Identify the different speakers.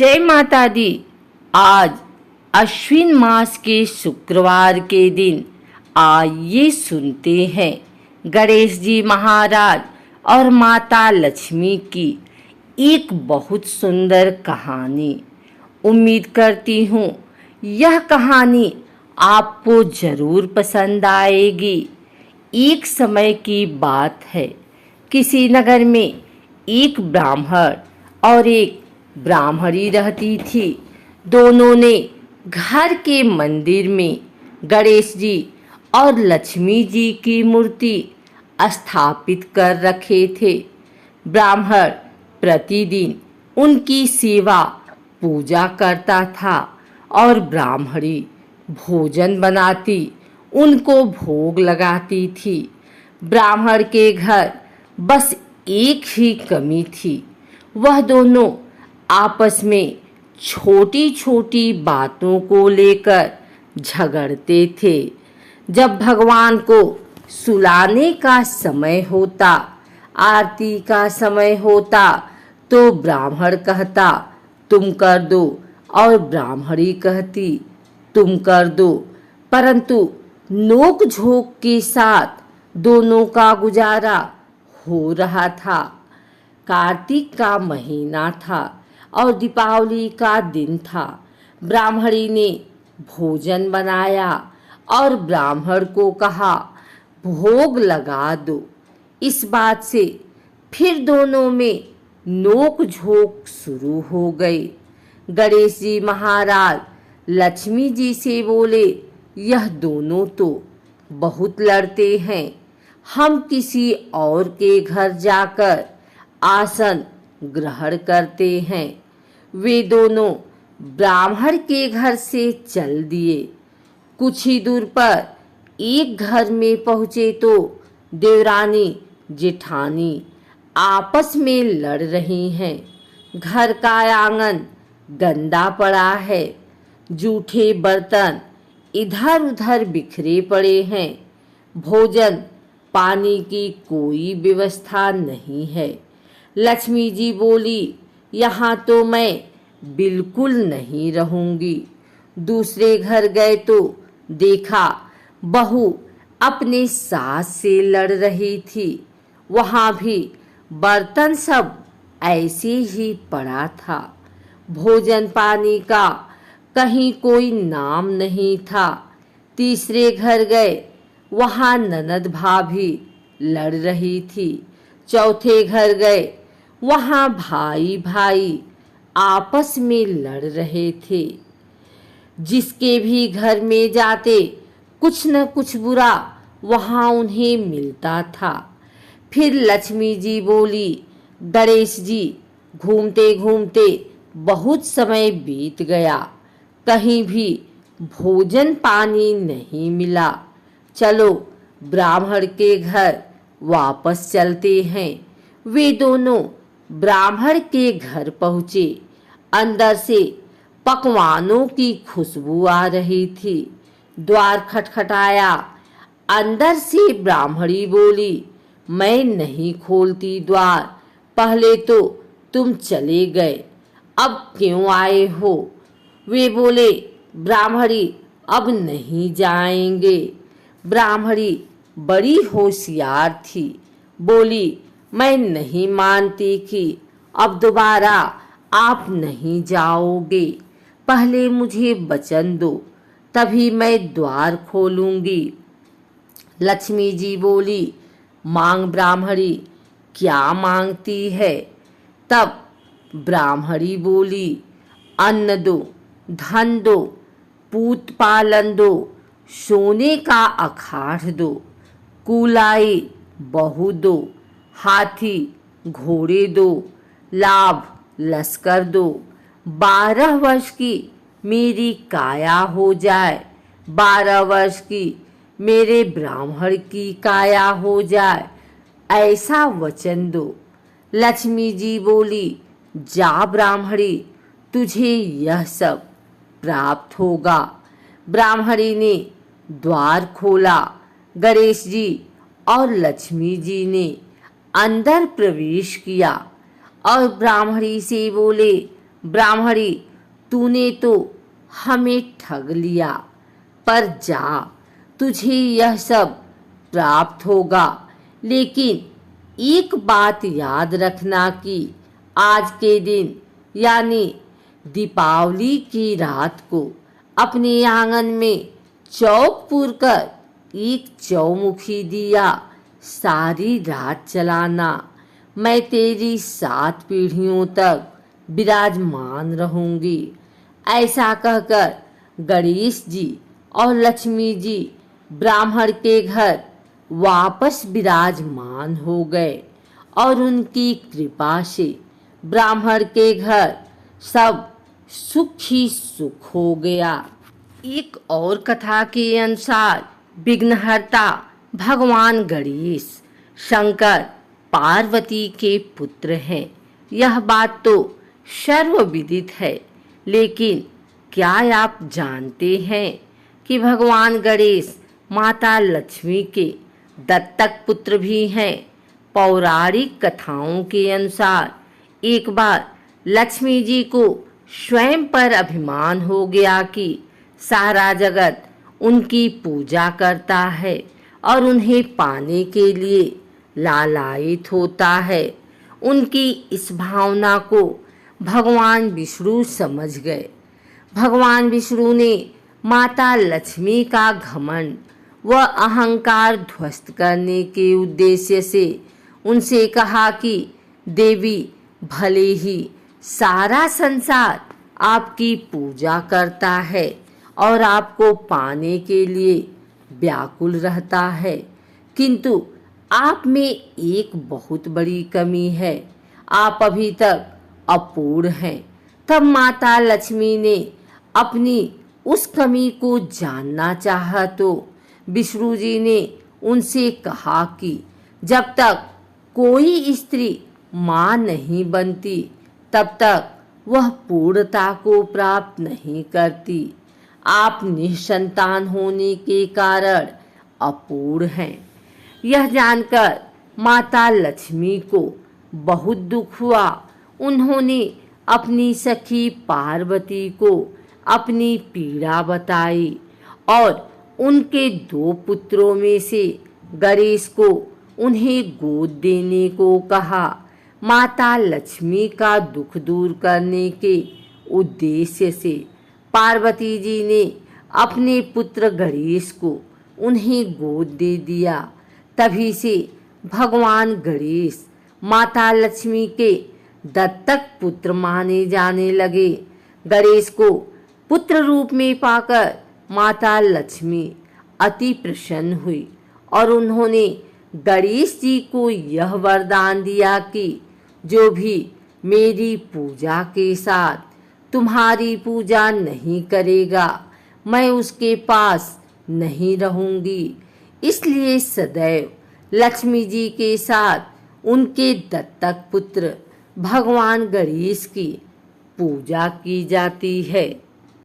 Speaker 1: जय माता दी। आज अश्विन मास के शुक्रवार के दिन आइए सुनते हैं गणेश जी महाराज और माता लक्ष्मी की एक बहुत सुंदर कहानी। उम्मीद करती हूँ यह कहानी आपको जरूर पसंद आएगी। एक समय की बात है, किसी नगर में एक ब्राह्मण और एक ब्राह्मणी रहती थी। दोनों ने घर के मंदिर में गणेश जी और लक्ष्मी जी की मूर्ति स्थापित कर रखे थे। ब्राह्मण प्रतिदिन उनकी सेवा पूजा करता था और ब्राह्मणी भोजन बनाती उनको भोग लगाती थी। ब्राह्मण के घर बस एक ही कमी थी, वह दोनों आपस में छोटी छोटी बातों को लेकर झगड़ते थे। जब भगवान को सुलाने का समय होता, आरती का समय होता, तो ब्राह्मण कहता तुम कर दो और ब्राह्मणी कहती तुम कर दो, परंतु नोक झोंक के साथ दोनों का गुजारा हो रहा था। कार्तिक का महीना था और दीपावली का दिन था। ब्राह्मणी ने भोजन बनाया और ब्राह्मण को कहा भोग लगा दो। इस बात से फिर दोनों में नोक झोंक शुरू हो गई। गणेश जी महाराज लक्ष्मी जी से बोले, यह दोनों तो बहुत लड़ते हैं, हम किसी और के घर जाकर आसन ग्रहण करते हैं। वे दोनों ब्राह्मण के घर से चल दिए। कुछ ही दूर पर एक घर में पहुंचे तो देवरानी जेठानी आपस में लड़ रही हैं। घर का आंगन गंदा पड़ा है, जूठे बर्तन इधर उधर बिखरे पड़े हैं, भोजन पानी की कोई व्यवस्था नहीं है। लक्ष्मी जी बोली, यहाँ तो मैं बिल्कुल नहीं रहूंगी। दूसरे घर गए तो देखा बहू अपने सास से लड़ रही थी। वहाँ भी बर्तन सब ऐसे ही पड़ा था, भोजन पानी का कहीं कोई नाम नहीं था। तीसरे घर गए, वहाँ ननद भाभी लड़ रही थी। चौथे घर गए, वहाँ भाई भाई आपस में लड़ रहे थे। जिसके भी घर में जाते कुछ न कुछ बुरा वहाँ उन्हें मिलता था। फिर लक्ष्मी जी बोली, गणेश जी घूमते घूमते बहुत समय बीत गया, कहीं भी भोजन पानी नहीं मिला, चलो ब्राह्मण के घर वापस चलते हैं। वे दोनों ब्राह्मण के घर पहुँचे। अंदर से पकवानों की खुशबू आ रही थी। द्वार खटखटाया। अंदर से ब्राह्मणी बोली, मैं नहीं खोलती द्वार, पहले तो तुम चले गए, अब क्यों आए हो? वे बोले, ब्राह्मणी अब नहीं जाएंगे। ब्राह्मणी बड़ी होशियार थी, बोली, मैं नहीं मानती कि अब दोबारा आप नहीं जाओगे, पहले मुझे वचन दो, तभी मैं द्वार खोलूंगी। लक्ष्मी जी बोली, मांग ब्राह्मणी, क्या मांगती है? तब ब्राह्मणी बोली, अन्न दो, धन दो, पूत पालन दो, सोने का अखाड़ दो, कुलाई बहू दो, हाथी घोड़े दो, लाभ लश्कर दो, 12 वर्ष की मेरी काया हो जाए, 12 वर्ष की मेरे ब्राह्मण की काया हो जाए, ऐसा वचन दो। लक्ष्मी जी बोली, जा ब्राह्मणी, तुझे यह सब प्राप्त होगा। ब्राह्मणी ने द्वार खोला। गणेश जी और लक्ष्मी जी ने अंदर प्रवेश किया और ब्राह्मणी से बोले, ब्राह्मणी, तूने तो हमें ठग लिया, पर जा, तुझे यह सब प्राप्त होगा। लेकिन एक बात याद रखना कि आज के दिन यानी दीपावली की रात को अपने आंगन में चौक पूर कर एक चौमुखी दिया सारी रात जलाना। मैं तेरी 7 पीढ़ियों तक विराजमान रहूंगी। ऐसा कहकर गणेश जी और लक्ष्मी जी ब्राह्मण के घर वापस विराजमान हो गए और उनकी कृपा से ब्राह्मण के घर सब सुख ही सुख हो गया। एक और कथा के अनुसार विघ्नहर्ता भगवान गणेश शंकर पार्वती के पुत्र हैं। यह बात तो सर्वविदित है, लेकिन क्या आप जानते हैं कि भगवान गणेश माता लक्ष्मी के दत्तक पुत्र भी हैं। पौराणिक कथाओं के अनुसार एक बार लक्ष्मी जी को स्वयं पर अभिमान हो गया कि सारा जगत उनकी पूजा करता है और उन्हें पाने के लिए लालायित होता है। उनकी इस भावना को भगवान विष्णु समझ गए। भगवान विष्णु ने माता लक्ष्मी का घमंड व अहंकार ध्वस्त करने के उद्देश्य से उनसे कहा कि देवी, भले ही सारा संसार आपकी पूजा करता है और आपको पाने के लिए व्याकुल रहता है, किंतु आप में एक बहुत बड़ी कमी है, आप अभी तक अपूर्ण हैं। तब माता लक्ष्मी ने अपनी उस कमी को जानना चाहा तो विष्णु जी ने उनसे कहा कि जब तक कोई स्त्री मां नहीं बनती तब तक वह पूर्णता को प्राप्त नहीं करती। आप निसंतान होने के कारण अपूर्ण हैं। यह जानकर माता लक्ष्मी को बहुत दुख हुआ। उन्होंने अपनी सखी पार्वती को अपनी पीड़ा बताई और उनके 2 पुत्रों में से गणेश को उन्हें गोद देने को कहा। माता लक्ष्मी का दुख दूर करने के उद्देश्य से पार्वती जी ने अपने पुत्र गणेश को उन्हें गोद दे दिया। तभी से भगवान गणेश माता लक्ष्मी के दत्तक पुत्र माने जाने लगे। गणेश को पुत्र रूप में पाकर माता लक्ष्मी अति प्रसन्न हुई और उन्होंने गणेश जी को यह वरदान दिया कि जो भी मेरी पूजा के साथ तुम्हारी पूजा नहीं करेगा, मैं उसके पास नहीं रहूंगी। इसलिए सदैव लक्ष्मी जी के साथ उनके दत्तक पुत्र भगवान गणेश की पूजा की जाती है।